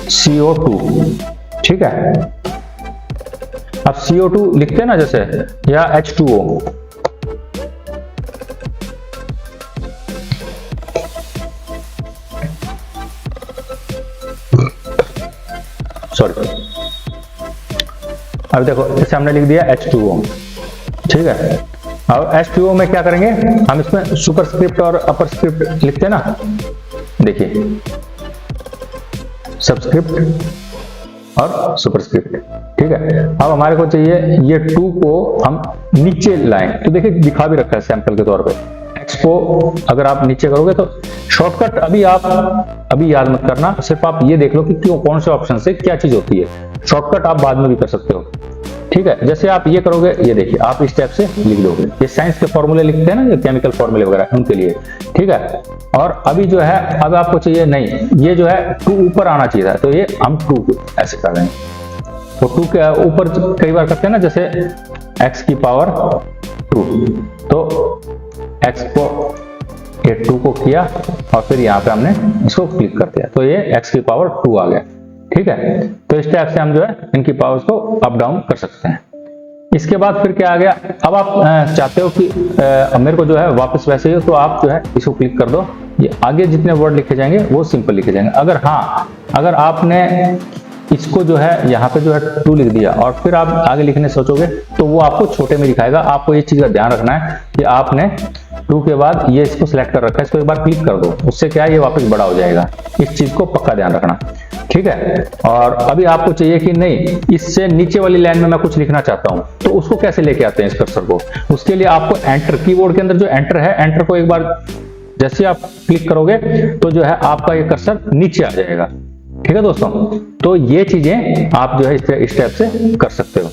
CO2। ठीक है, अब CO2 लिखते हैं ना जैसे, या H2O, सॉरी, अब देखो इसे हमने लिख दिया H2O। ठीक है, अब H2O में क्या करेंगे हम, इसमें सुपरस्क्रिप्ट और अपर स्क्रिप्ट लिखते हैं ना, देखिए सबस्क्रिप्ट और सुपरस्क्रिप्ट। ठीक है, अब हमारे को चाहिए ये 2 को हम नीचे लाएं, तो देखिए दिखा भी रखा है सैंपल के तौर पे। X को अगर आप नीचे करोगे तो शॉर्टकट अभी याद मत करना, सिर्फ आप ये देख लो कि क्यों कौन से ऑप्शन से क्या चीज होती है। शॉर्टकट आप बाद में भी कर सकते हो। ठीक है, जैसे आप ये करोगे, ये देखिए आप इस टाइप से लिख दोगे। ये साइंस के फॉर्मूले लिखते हैं ना, ये केमिकल फॉर्मूले वगैरह उनके लिए। ठीक है, और अभी जो है अब आपको चाहिए नहीं, ये जो है 2 ऊपर आना चाहिए था, तो ये हम 2 ऐसे कर रहे हैं। तो 2 के ऊपर कई बार करते हैं ना, जैसे x की पावर 2, तो x को ये 2 को किया और फिर यहाँ पे हमने इसको क्लिक कर दिया, तो ये x की पावर 2 आ गया। ठीक है, तो इस टाइप से हम जो है इनकी पावर्स को अप डाउन कर सकते हैं। इसके बाद फिर क्या आ गया, अब आप चाहते हो कि मेरे को जो है वापस वैसे ही हो, तो आप जो है इसको क्लिक कर दो, ये आगे जितने वर्ड लिखे जाएंगे वो सिंपल लिखे जाएंगे। अगर आपने इसको जो है यहाँ पे जो है 2 लिख दिया और फिर आप आगे लिखने सोचोगे तो वो आपको छोटे में दिखाएगा। आपको ये चीज का ध्यान रखना है कि आपने 2 के बाद ये इसको सिलेक्ट कर रखा है, इसको एक बार क्लिक कर दो, उससे क्या है ये वापस बड़ा हो जाएगा। इस चीज को पक्का ध्यान रखना। ठीक है, और अभी आपको चाहिए कि नहीं इससे नीचे वाली लाइन में मैं कुछ लिखना चाहता हूं, तो उसको कैसे लेके आते हैं इस कर्सर को। उसके लिए आपको एंटर, कीबोर्ड के अंदर जो एंटर है, एंटर को एक बार जैसे आप क्लिक करोगे तो जो है आपका ये कर्सर नीचे आ जाएगा। ठीक है दोस्तों, तो ये चीजें आप जो है इस टाइप से कर सकते हो।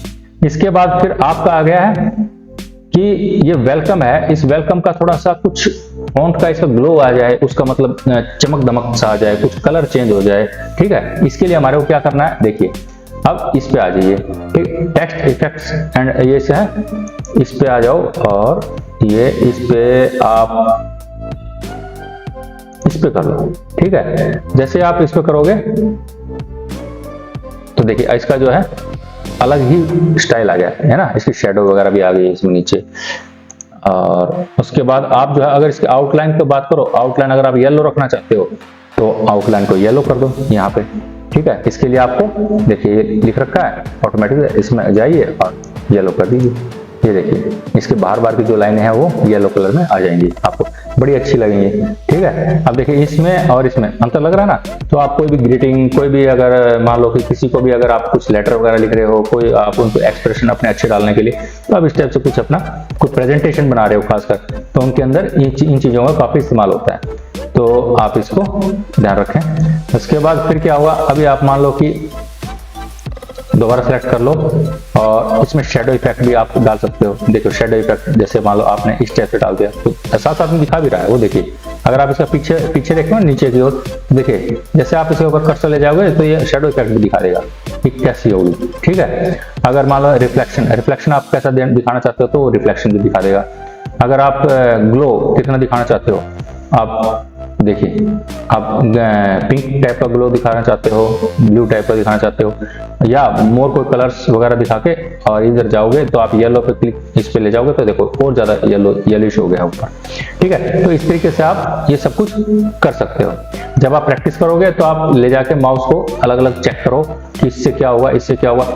इसके बाद फिर आपका आ गया है कि ये वेलकम है, इस वेलकम का थोड़ा सा कुछ फॉन्ट का इसका ग्लो आ जाए, उसका मतलब चमक दमक सा आ जाए, कुछ कलर चेंज हो जाए। ठीक है, इसके लिए हमारे को क्या करना है, देखिए अब इस पे आ जाइए। ठीक, टेक्स्ट इफेक्ट्स एंड ये से है, इस पे आ जाओ और ये इस पे आप इस पे कर लो। ठीक है, जैसे आप इस पे करोगे तो देखिए इसका जो है अलग ही स्टाइल आ गया है ना, इसकी शेडो वगैरह भी आ गई है इसमें नीचे। और उसके बाद आप जो है अगर इसके आउटलाइन की बात करो, आउटलाइन अगर आप येलो रखना चाहते हो तो आउटलाइन को येलो कर दो यहाँ पे। ठीक है, इसके लिए आपको देखिए ये लिख रखा है ऑटोमेटिक, इसमें जाइए और येलो कर दीजिए। ये देखिए इसके बाहर की जो लाइनें हैं वो येलो कलर में आ जाएंगी, आपको बड़ी अच्छी लगेंगी। ठीक है, अब देखिए इसमें और इसमें अंतर लग रहा है ना, तो आप कोई भी ग्रीटिंग, कोई भी अगर मान लो कि किसी को भी अगर आप कुछ लेटर वगैरह लिख रहे हो, कोई आप उनको एक्सप्रेशन अपने अच्छे डालने के लिए, तो आप इस टाइप से कुछ अपना कोई प्रेजेंटेशन बना रहे हो खासकर, तो उनके अंदर इन चीजों का काफी इस्तेमाल होता है, तो आप इसको ध्यान रखें। उसके बाद फिर क्या हुआ, अभी आप मान लो कि दोबारा सेलेक्ट कर लो और इसमें शेडो इफेक्ट भी आप डाल सकते हो। देखो शेडो इफेक्ट जैसे मान लो आपने इस टाइप से डाल दिया तो साथ साथ में दिखा भी रहा है वो, देखिए अगर आप इसका पीछे देखो नीचे की ओर, देखिए जैसे आप इसके ऊपर कर्सर ले जाओगे तो ये शेडो इफेक्ट भी दिखा देगा कि कैसी होगी। ठीक है, अगर मान लो रिफ्लेक्शन आप कैसा दिखाना चाहते हो तो रिफ्लेक्शन भी दिखा देगा। अगर आप ग्लो कितना दिखाना चाहते हो, आप देखिए आप पिंक टाइप का ग्लो दिखाना चाहते हो, ब्लू टाइप का दिखाना चाहते हो, या मोर कोई कलर्स वगैरह दिखा के और इधर जाओगे तो आप येलो पे क्लिक इस पे ले जाओगे तो देखो और ज्यादा येलोइश हो गया ऊपर। ठीक है, तो इस तरीके से आप ये सब कुछ कर सकते हो। जब आप प्रैक्टिस करोगे तो आप ले जाके माउस को अलग अलग चेक करो कि इससे क्या हुआ, इससे क्या हुआ।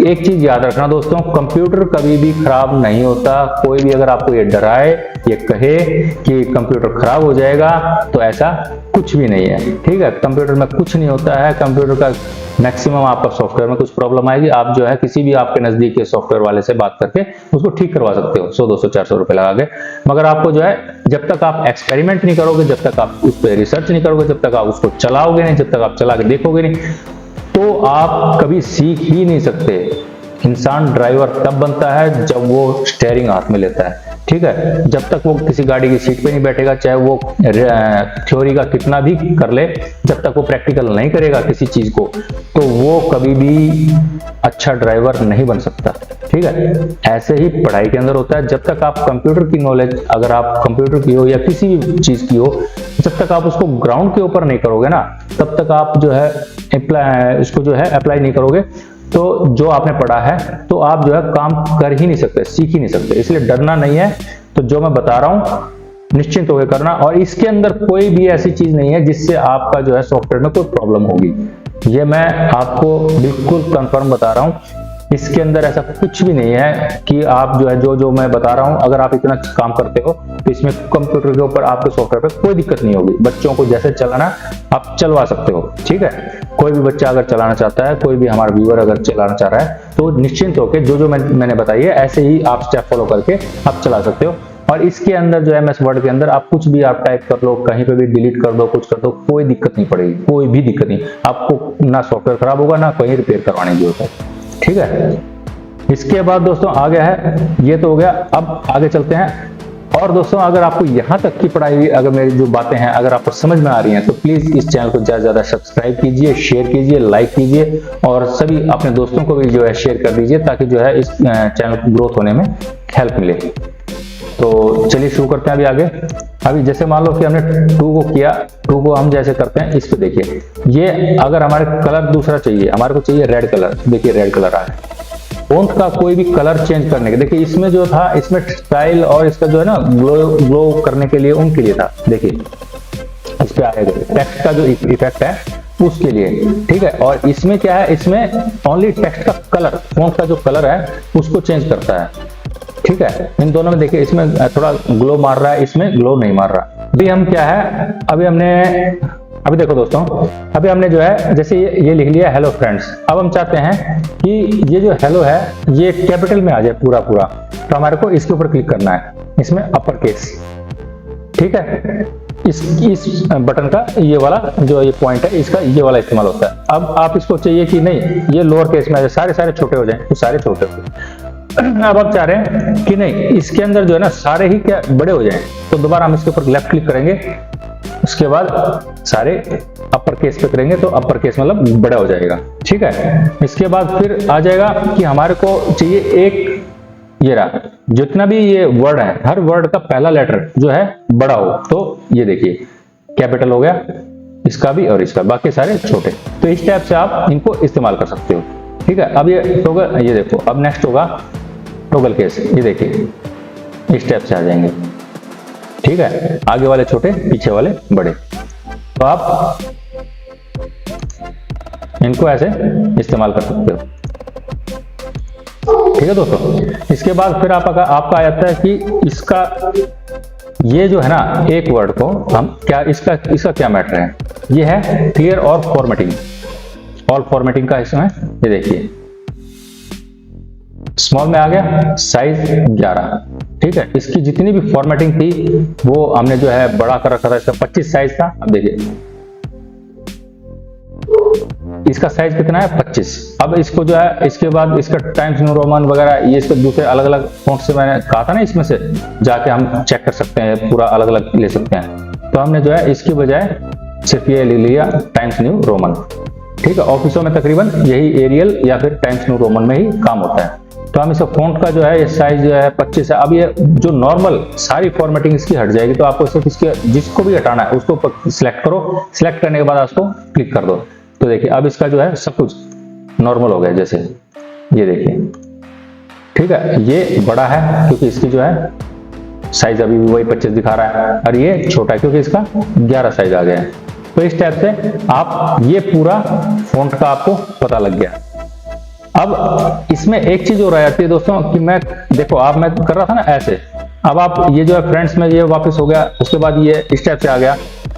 एक चीज याद रखना दोस्तों, कंप्यूटर कभी भी खराब नहीं होता। कोई भी अगर आपको ये डराए, ये कहे कि कंप्यूटर खराब हो जाएगा, तो ऐसा कुछ भी नहीं है, ठीक है। कंप्यूटर में कुछ नहीं होता है। कंप्यूटर का मैक्सिमम आपका सॉफ्टवेयर में कुछ प्रॉब्लम आएगी, आप जो है किसी भी आपके नजदीक के सॉफ्टवेयर वाले से बात करके उसको ठीक करवा सकते हो 100 200 400 रुपए लगा के। मगर आपको जो है, जब तक आप एक्सपेरिमेंट नहीं करोगे, जब तक आप उस पर रिसर्च नहीं करोगे, जब तक आप उसको चलाओगे नहीं, जब तक आप चला के देखोगे नहीं, तो आप कभी सीख ही नहीं सकते। इंसान ड्राइवर तब बनता है जब वो स्टीयरिंग हाथ में लेता है, ठीक है। जब तक वो किसी गाड़ी की सीट पे नहीं बैठेगा, चाहे वो थ्योरी का कितना भी कर ले, जब तक वो प्रैक्टिकल नहीं करेगा किसी चीज को, तो वो कभी भी अच्छा ड्राइवर नहीं बन सकता, ठीक है। ऐसे ही पढ़ाई के अंदर होता है। जब तक आप कंप्यूटर की नॉलेज, अगर आप कंप्यूटर की हो या किसी भी चीज की हो, जब तक आप उसको ग्राउंड के ऊपर नहीं करोगे ना, तब तक आप जो है इसको जो है अप्लाई नहीं करोगे, तो जो आपने पढ़ा है तो आप जो है काम कर ही नहीं सकते, सीख ही नहीं सकते। इसलिए डरना नहीं है। तो जो मैं बता रहा हूं निश्चिंत होकर करना, और इसके अंदर कोई भी ऐसी चीज नहीं है जिससे आपका जो है सॉफ्टवेयर में कोई प्रॉब्लम होगी। ये मैं आपको बिल्कुल कंफर्म बता रहा हूं। इसके अंदर ऐसा कुछ भी नहीं है कि आप जो है जो मैं बता रहा हूं, अगर आप इतना काम करते हो तो इसमें कंप्यूटर के ऊपर आपके सॉफ्टवेयर पे कोई दिक्कत नहीं होगी। बच्चों को जैसे चलाना आप चलवा सकते हो, ठीक है। कोई भी बच्चा अगर चलाना चाहता है, कोई भी हमारा व्यूअर अगर चलाना चाह रहा है, तो निश्चिंत होकर जो मैंने बताई है, ऐसे ही आप स्टेप फॉलो करके आप चला सकते हो। और इसके अंदर जो MS वर्ड के अंदर आप कुछ भी आप टाइप कर लो, कहीं पे भी डिलीट कर दो, कुछ कर दो, कोई दिक्कत नहीं पड़ेगी, कोई भी दिक्कत नहीं। आपको ना सॉफ्टवेयर खराब होगा, ना कहीं रिपेयर करवाने की जरूरत है, ठीक है। इसके बाद दोस्तों आ गया है, ये तो हो गया। अब आगे चलते हैं। और दोस्तों, अगर आपको यहाँ तक की पढ़ाई, अगर मेरी जो बातें हैं अगर आपको समझ में आ रही हैं, तो प्लीज इस चैनल को ज्यादा से ज्यादा सब्सक्राइब कीजिए, शेयर कीजिए, लाइक कीजिए, और सभी अपने दोस्तों को भी जो है शेयर कर दीजिए, ताकि जो है इस चैनल को ग्रोथ होने में हेल्प मिले। तो चलिए शुरू करते हैं अभी आगे। अभी जैसे मान लो कि हमने 2 को किया, 2 को हम जैसे करते हैं, इस पे देखिए, ये अगर हमारे कलर दूसरा चाहिए, हमारे को चाहिए रेड कलर, देखिए रेड कलर आ रहा है। फॉन्ट का कोई भी कलर चेंज करने के, देखिए इसमें जो था, इसमें स्टाइल और इसका जो है ना ग्लो करने के लिए, उनके लिए था। देखिए इस पे आएगा टेक्स्ट का जो इफेक्ट है उसके लिए, ठीक है। और इसमें क्या है, इसमें ओनली टेक्स्ट का कलर, फॉन्ट का जो कलर है उसको चेंज करता है, ठीक है। इन दोनों में देखिए, इसमें थोड़ा ग्लो मार रहा है, इसमें ग्लो नहीं मार रहा। अभी हम क्या है, अभी देखो दोस्तों, अभी हमने जो है जैसे ये लिख लिया हेलो फ्रेंड्स। अब हम चाहते हैं कि ये जो हेलो है ये कैपिटल में आ जाए पूरा, तो हमारे को इसके ऊपर क्लिक करना है, इसमें अपर केस, ठीक है। इस बटन का ये वाला जो ये पॉइंट है, इसका ये वाला इस्तेमाल होता है। अब आप इसको चाहिए कि नहीं ये लोअर केस में आ जाए, सारे छोटे हो जाए, तो सारे छोटे हो जाए। अब आप चाह रहे हैं कि नहीं इसके अंदर जो है ना सारे ही क्या बड़े हो जाएं, तो दोबारा हम इसके ऊपर लेफ्ट क्लिक करेंगे, उसके बाद सारे अपर केस पे करेंगे, तो अपर केस मतलब बड़ा हो जाएगा, ठीक है। इसके बाद फिर आ जाएगा कि हमारे को चाहिए एक, ये रहा, जितना भी ये वर्ड है, हर वर्ड का पहला लेटर जो है बड़ा हो, तो ये देखिए कैपिटल हो गया इसका भी और इसका, बाकी सारे छोटे। तो इस टाइप से आप इनको इस्तेमाल कर सकते हो, ठीक है। अब ये टॉगल, ये देखो, अब नेक्स्ट होगा टॉगल केस, ये देखिए इस टाइप से आ जाएंगे, ठीक है। आगे वाले छोटे, पीछे वाले बड़े, तो आप इनको ऐसे इस्तेमाल कर सकते हो, ठीक है दोस्तों। इसके बाद फिर आपका आ जाता है कि इसका ये जो है ना एक वर्ड को हम क्या, इसका क्या मैटर है, ये है क्लियर और फॉर्मेटिंग, ऑल फॉर्मेटिंग का इसमें, ये देखिए स्मॉल में आ गया, साइज 11, ठीक है। इसकी जितनी भी फॉर्मेटिंग थी वो हमने जो है बड़ा कर रखा था, इसका 25 साइज था। अब देखिए इसका साइज कितना है, 25। अब इसको जो है, इसके बाद इसका टाइम्स न्यू रोमन वगैरह, ये इसके दूसरे अलग अलग फॉन्ट से मैंने कहा था ना, इसमें से जाके हम चेक कर सकते हैं, पूरा अलग अलग ले सकते हैं। तो हमने जो है इसकी बजाय सिर्फ ये ले लिया टाइम्स न्यू रोमन, ठीक है। ऑफिसों में तकरीबन यही एरियल या फिर टाइम्स न्यू रोमन में ही काम होता है। तो हम इसका फॉन्ट का जो है ये साइज जो है 25 है। अब ये जो नॉर्मल सारी फॉर्मेटिंग इसकी हट जाएगी, तो आपको सिर्फ इसके जिसको भी हटाना है उसको सिलेक्ट करो, सिलेक्ट करने के बाद उसको क्लिक कर दो, तो देखिए अब इसका जो है सब कुछ नॉर्मल हो गया, जैसे ये देखिए, ठीक है। ये बड़ा है क्योंकि इसकी जो है साइज अभी भी वही 25 दिखा रहा है, और ये छोटा है क्योंकि इसका 11 साइज आ गया है। तो इस टाइप से आप ये पूरा फॉन्ट का आपको पता लग गया, अब इसमें एक चीज और आ जाती है दोस्तों कि मैं देखो आप मैं कर रहा था ना ऐसे, अब आप ये जो है फ्रेंड्स में ये वापस हो गया, उसके बाद ये इस टाइप से आ गया,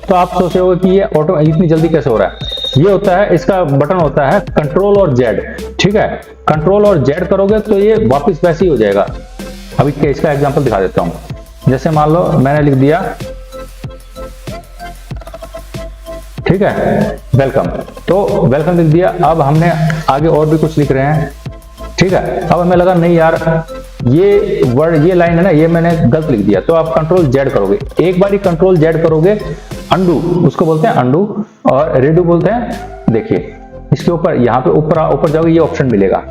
तो आप सोचे होगे कि ये ऑटो इतनी जल्दी कैसे हो रहा है। ये होता है, इसका बटन होता है कंट्रोल और जेड, ठीक है। कंट्रोल और जेड करोगे तो ये वापस वैसे ही हो जाएगा। अभी इसका एग्जांपल दिखा देता हूं। जैसे मान लो मैंने लिख दिया, ठीक है, वेलकम, तो वेलकम लिख दिया। अब हमने आगे और भी कुछ लिख रहे हैं, ठीक है। अब हमें लगा नहीं यार ये वर्ड, ये लाइन है ना, ये मैंने गलत लिख दिया, तो आप कंट्रोल जेड करोगे। एक बार ही कंट्रोल जेड करोगे, अंडू उसको बोलते हैं, अंडू, और रेडू बोलते हैं। देखिए इसके ऊपर, यहाँ पे ऊपर जाओगे, ये ऑप्शन मिलेगा,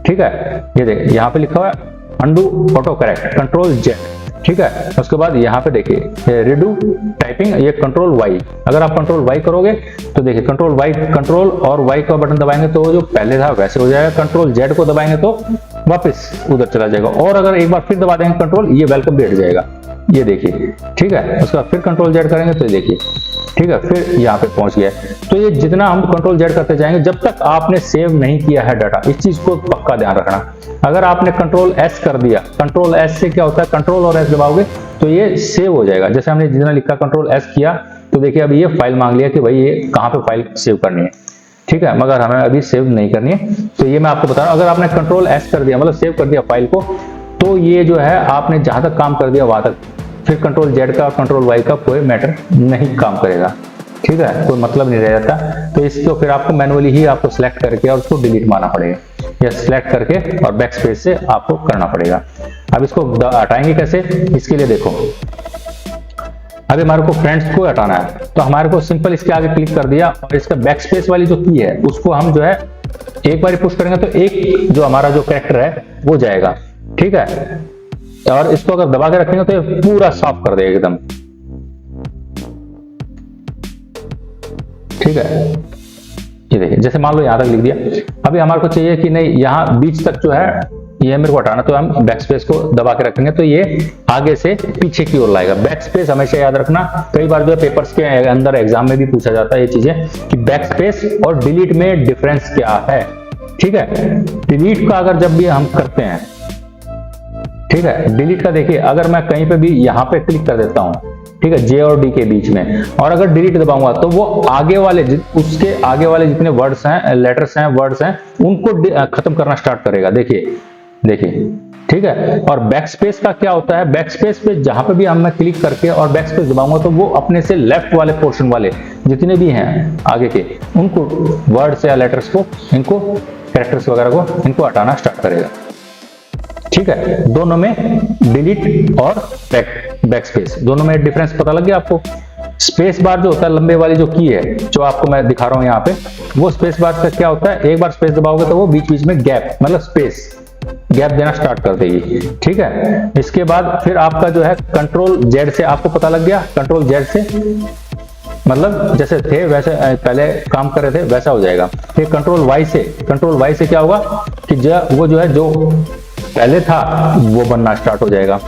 ठीक है। ये देखिए यहाँ पे लिखा हुआ है undo auto correct, control Z, ठीक है। उसके बाद यहाँ पे देखिए रेडू टाइपिंग, ये कंट्रोल वाई। अगर आप कंट्रोल वाई करोगे तो देखिए कंट्रोल वाई, कंट्रोल और वाई का बटन दबाएंगे तो जो पहले था वैसे हो जाएगा। कंट्रोल जेड को दबाएंगे तो वापस उधर चला जाएगा, और अगर एक बार फिर दबा देंगे कंट्रोल, ये वेलकम भी हट जाएगा, ये देखिए, ठीक है। उसके बाद फिर कंट्रोल जेड करेंगे तो देखिए, ठीक है, फिर यहाँ पे पहुंच गया। तो ये जितना हम कंट्रोल जेड करते जाएंगे, जब तक आपने सेव नहीं किया है डाटा, इस चीज को पक्का ध्यान रखना। अगर आपने कंट्रोल एस कर दिया, कंट्रोल एस से क्या होता है, कंट्रोल और एस दबाओगे तो ये सेव हो जाएगा। जैसे हमने जितना लिखा कंट्रोल एस किया तो देखिए अभी ये फाइल मांग लिया कि भाई ये कहाँ पे फाइल सेव करनी है, ठीक है, मगर हमें अभी सेव नहीं करनी है। तो ये मैं आपको बता रहा हूँ, अगर आपने कंट्रोल एस कर दिया, मतलब सेव कर दिया फाइल को, तो ये जो है आपने जहां तक काम कर दिया वहां तक, फिर कंट्रोल जेड का कंट्रोल वाई का कोई मैटर नहीं काम करेगा, ठीक है, कोई मतलब नहीं रह जाता। तो इसको फिर आपको मैनुअली ही आपको सिलेक्ट करके और उसको डिलीट मारना पड़ेगा, या सिलेक्ट करके और बैक स्पेस से आपको करना पड़ेगा। अब इसको हटाएंगे कैसे, इसके लिए देखो, अभी हमारे को फ्रेंड्स को हटाना है, तो हमारे को सिंपल इसके आगे क्लिक कर दिया, और इसका बैक स्पेस वाली जो की है उसको हम जो है एक बार पुश करेंगे तो एक जो हमारा जो कैरेक्टर है वो जाएगा, ठीक है। और इसको अगर दबा के रखेंगे तो ये पूरा साफ कर देगा एकदम, ठीक है। ये देखिए जैसे मान लो यहां तक लिख दिया। अभी हमारे को चाहिए कि नहीं यहाँ बीच तक जो है ये मेरे को हटाना, तो हम बैक स्पेस को दबा के रखेंगे तो ये आगे से पीछे की ओर लाएगा। बैक स्पेस हमेशा याद रखना, कई बार जो है पेपर्स के अंदर एग्जाम में भी पूछा जाता है ये चीजें कि बैक स्पेस और डिलीट में डिफरेंस क्या है, ठीक है। डिलीट का अगर जब भी हम करते हैं, ठीक है, डिलीट का देखिए अगर मैं कहीं पे भी यहाँ पे क्लिक कर देता हूँ, ठीक है, जे और डी के बीच में, और अगर डिलीट दबाऊंगा तो वो आगे वाले उसके आगे वाले जितने वर्ड्स हैं, लेटर्स हैं, वर्ड्स हैं, उनको खत्म करना स्टार्ट करेगा। देखिए देखिए, ठीक है। और बैक स्पेस का क्या होता है, बैक स्पेस पे जहां पे भी हम मैं क्लिक करके और बैक स्पेस दबाऊंगा तो वो अपने से लेफ्ट वाले पोर्शन वाले जितने भी हैं आगे के, उनको वर्ड्स या लेटर्स को, इनको कैरेक्टर्स वगैरह को, इनको हटाना स्टार्ट करेगा, ठीक है। दोनों में डिलीट और बैक स्पेस दोनों में डिफरेंस पता लग गया आपको। स्पेस बार जो होता है, लंबे वाली जो की है जो आपको मैं दिखा रहा हूं यहाँ पे, वो स्पेस बार का क्या होता है, एक बार स्पेस दबाओगे तो वो बीच बीच में गैप, मतलब स्पेस गैप देना स्टार्ट कर देगी, ठीक है। इसके बाद फिर आपका जो है कंट्रोल जेड से आपको पता लग गया, कंट्रोल जेड से मतलब जैसे थे वैसे पहले काम कर रहे थे वैसा हो जाएगा। फिर कंट्रोल वाई से, कंट्रोल वाई से क्या होगा कि वो जो है जो पहले था वो बनना स्टार्ट हो जाएगा,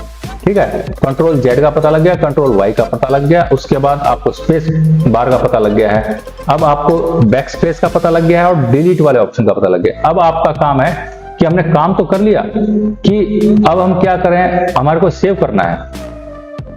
ठीक है। कंट्रोल जेड का पता लग गया, कंट्रोल वाई का पता लग गया, उसके बाद आपको स्पेस बार का पता लग गया है, अब आपको बैक स्पेस का पता लग गया है, और डिलीट वाले ऑप्शन का पता लग गया। अब आपका काम है कि हमने काम तो कर लिया, कि अब हम क्या करें, हमारे को सेव करना है।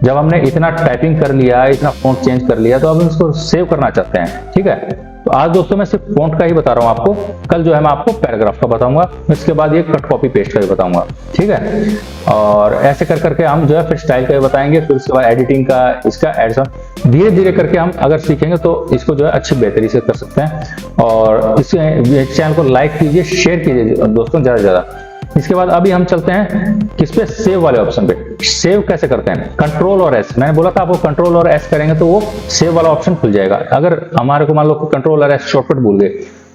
जब हमने इतना टाइपिंग कर लिया, इतना फॉन्ट चेंज कर लिया, तो अब हम इसको सेव करना चाहते हैं, ठीक है। तो आज दोस्तों मैं सिर्फ फॉन्ट का ही बता रहा हूं आपको, कल जो है मैं आपको पैराग्राफ का बताऊंगा, इसके बाद ये कट कॉपी पेस्ट का भी बताऊंगा, ठीक है। और ऐसे कर करके हम जो है फिर स्टाइल का भी बताएंगे, फिर उसके बाद एडिटिंग का, इसका एडिशन धीरे धीरे करके हम अगर सीखेंगे तो इसको जो है अच्छी बेहतरी से कर सकते हैं। और इस चैनल को लाइक कीजिए, शेयर कीजिए दोस्तों ज्यादा से ज्यादा। इसके बाद अभी हम चलते हैं किस पे, सेव वाले ऑप्शन पे। सेव कैसे करते हैं, कंट्रोल और एस, मैंने बोला था आपको कंट्रोल और एस करेंगे तो वो सेव वाला ऑप्शन खुल जाएगा। अगर हमारे को मान लो कंट्रोल और एस शॉर्टकट भूल गए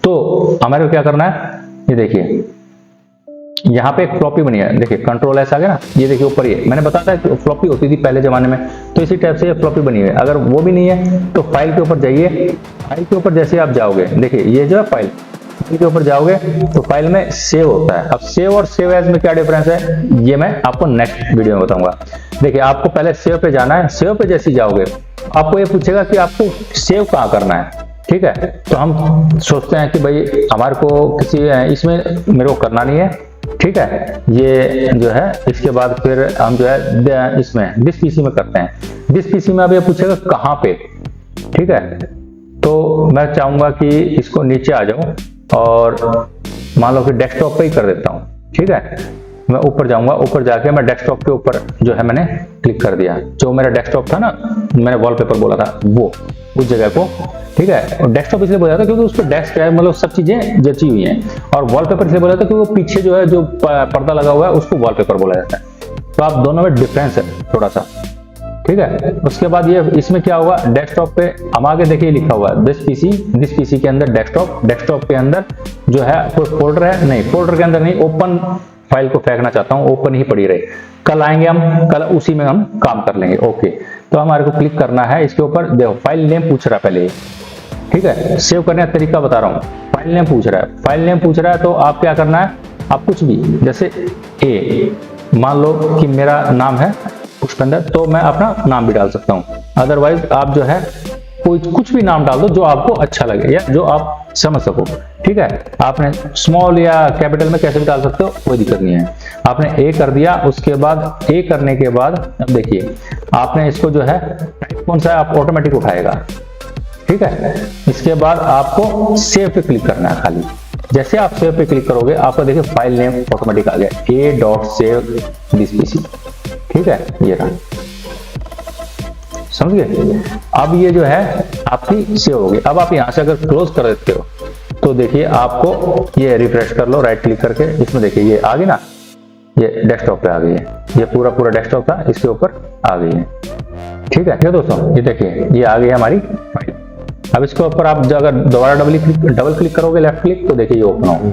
तो हमारे को क्या करना है, ये देखिए यहाँ पे एक फ्लॉपी बनी है, देखिए कंट्रोल एस आ गया ना, ये देखिए ऊपर, ये मैंने बताया था कि फ्लॉपी होती थी पहले जमाने में, तो इसी टाइप से ये फ्लॉपी बनी हुई है। अगर वो भी नहीं है तो फाइल के ऊपर जाइए, फाइल के ऊपर जैसे आप जाओगे, देखिए ये जो है फाइल के ऊपर जाओगे तो फाइल में सेव होता है। अब सेव और सेव एज में क्या डिफरेंस है ये मैं आपको नेक्स्ट वीडियो में बताऊंगा। देखिए आपको पहले सेव पे जाना है, सेव पे जैसे जाओगे आपको ये पूछेगा कि आपको सेव कहाँ करना है, ठीक है। तो हम सोचते हैं कि भाई हमारे को किसी इसमें मेरे को करना नहीं है, ठीक है। ये जो है इसके बाद फिर हम जो है इसमें दिस पीसी में करते हैं। दिस पीसी में अब ये पूछेगा कहाँ पे, ठीक है। तो मैं चाहूंगा कि इसको नीचे आ जाऊं और मान लो कि डेस्कटॉप पे ही कर देता हूं, ठीक है। मैं ऊपर जाऊंगा, ऊपर जाके मैं डेस्कटॉप के ऊपर जो है मैंने क्लिक कर दिया। जो मेरा डेस्कटॉप था ना, मैंने वॉलपेपर बोला था, वो उस जगह को, ठीक है। और डेस्कटॉप इसलिए बोला था क्योंकि उस पर डेस्क है, मतलब सब चीजें जची हुई हैं। और वॉलपेपर इसलिए बोला था क्योंकि वो पीछे जो है जो पर्दा लगा हुआ है उसको वॉलपेपर बोला जाता है। तो आप दोनों में डिफरेंस है थोड़ा सा, ठीक है। उसके बाद ये इसमें क्या होगा, डेस्कटॉप पे हम आगे देखिए लिखा हुआ है दिस पीसी के अंदर डेस्कटॉप, डेस्कटॉप के अंदर जो है कोई फोल्डर है, नहीं फोल्डर के अंदर नहीं, ओपन फाइल को फेंकना चाहता हूं, ओपन ही पड़ी रहे। कल आएंगे हम, कल उसी में हम काम कर लेंगे, ओके। तो हमारे को क्लिक करना है इसके ऊपर, देखो फाइल नेम पूछ रहा है पहले, ठीक है। सेव करने का तरीका बता रहा हूँ, फाइल नेम पूछ रहा है, फाइल नेम पूछ रहा है तो आप क्या करना है, आप कुछ भी, जैसे ए मान लो कि मेरा नाम है पुष्पेंद्र, तो मैं अपना नाम भी डाल सकता हूँ। अदरवाइज आप जो है कोई कुछ भी नाम डाल दो जो आपको अच्छा लगे या जो आप समझ सको, ठीक है। आपने स्मॉल या कैपिटल में कैसे भी डाल सकते हो, कोई दिक्कत नहीं है। आपने ए कर दिया, उसके बाद ए करने के बाद अब देखिए आपने इसको जो है टाइप कौन सा है, आप ऑटोमेटिक उठाएगा, ठीक है। इसके बाद आपको सेव पे क्लिक करना है खाली। जैसे आप सेव पे क्लिक करोगे आपका देखिए फाइल नेम ऑटोमेटिक आ गया, a.save this pc, ठीक है। ये रहा, समझ गए। अब ये जो है आपकी सेव हो गई। अब आप यहां से अगर क्लोज कर देते हो तो देखिए आपको ये रिफ्रेश कर लो राइट क्लिक करके, इसमें देखिए ये आ गई ना, ये डेस्कटॉप पे आ गई है, ये पूरा डेस्कटॉप था इसके ऊपर आ गई है, ठीक है। दोस्तों ये देखिए ये आ गई है हमारी फाइल। अब इसके ऊपर आप अगर दोबारा डबल क्लिक करोगे लेफ्ट क्लिक, तो देखिए ये ओपन होगी।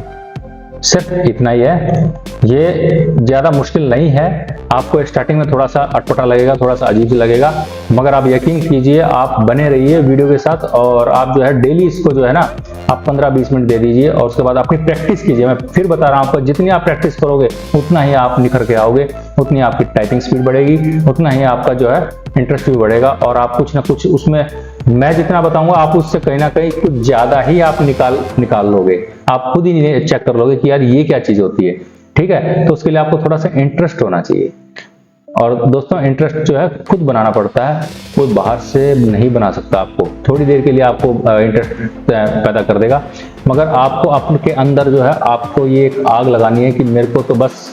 सिर्फ इतना ही है, ये ज्यादा मुश्किल नहीं है। आपको स्टार्टिंग में थोड़ा सा अटपटा लगेगा, थोड़ा सा अजीब लगेगा, मगर आप यकीन कीजिए, आप बने रहिए वीडियो के साथ और आप जो है डेली इसको जो है ना आप 15-20 मिनट दे दीजिए और उसके बाद अपनी प्रैक्टिस कीजिए। मैं फिर बता रहा हूं आपको, जितनी आप प्रैक्टिस करोगे उतना ही आप निखर के आओगे, उतनी आपकी टाइपिंग स्पीड बढ़ेगी, उतना ही आपका जो है इंटरेस्ट भी बढ़ेगा और आप कुछ ना कुछ उसमें, मैं जितना बताऊंगा आप उससे कहीं ना कहीं कुछ ज्यादा ही आप निकाल लोगे। आप खुद ही चेक कर लोगे कि यार ये क्या चीज होती है, ठीक है। तो उसके लिए आपको थोड़ा सा इंटरेस्ट होना चाहिए। और दोस्तों इंटरेस्ट जो है खुद बनाना पड़ता है, कोई बाहर से नहीं बना सकता। आपको थोड़ी देर के लिए आपको इंटरेस्ट पैदा कर देगा, मगर आपको आपके अंदर जो है आपको ये एक आग लगानी है कि मेरे को तो बस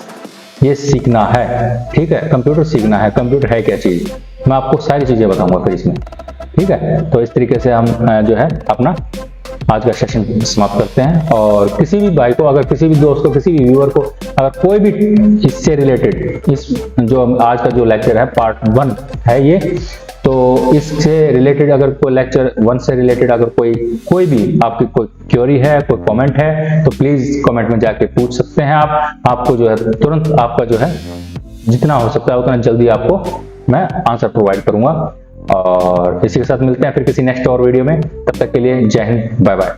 ये सीखना है, ठीक है। कंप्यूटर सीखना है, कंप्यूटर है क्या चीज, मैं आपको सारी चीजें बताऊंगा फिर इसमें, ठीक है। तो इस तरीके से हम जो है अपना आज का सेशन समाप्त करते हैं। और किसी भी भाई को, अगर किसी भी दोस्त को, किसी भी व्यूअर को अगर कोई भी इससे रिलेटेड, इस जो आज का जो लेक्चर है पार्ट 1 है ये, तो इससे रिलेटेड अगर कोई लेक्चर 1 से रिलेटेड अगर कोई भी आपकी कोई क्वेरी है, कोई कमेंट है, तो प्लीज कमेंट में जाके पूछ सकते हैं आप। आपको जो है तुरंत आपका जो है जितना हो सकता है उतना जल्दी आपको मैं आंसर प्रोवाइड करूंगा। और इसी के साथ मिलते हैं फिर किसी नेक्स्ट और वीडियो में, तब तक के लिए जय हिंद, बाय बाय।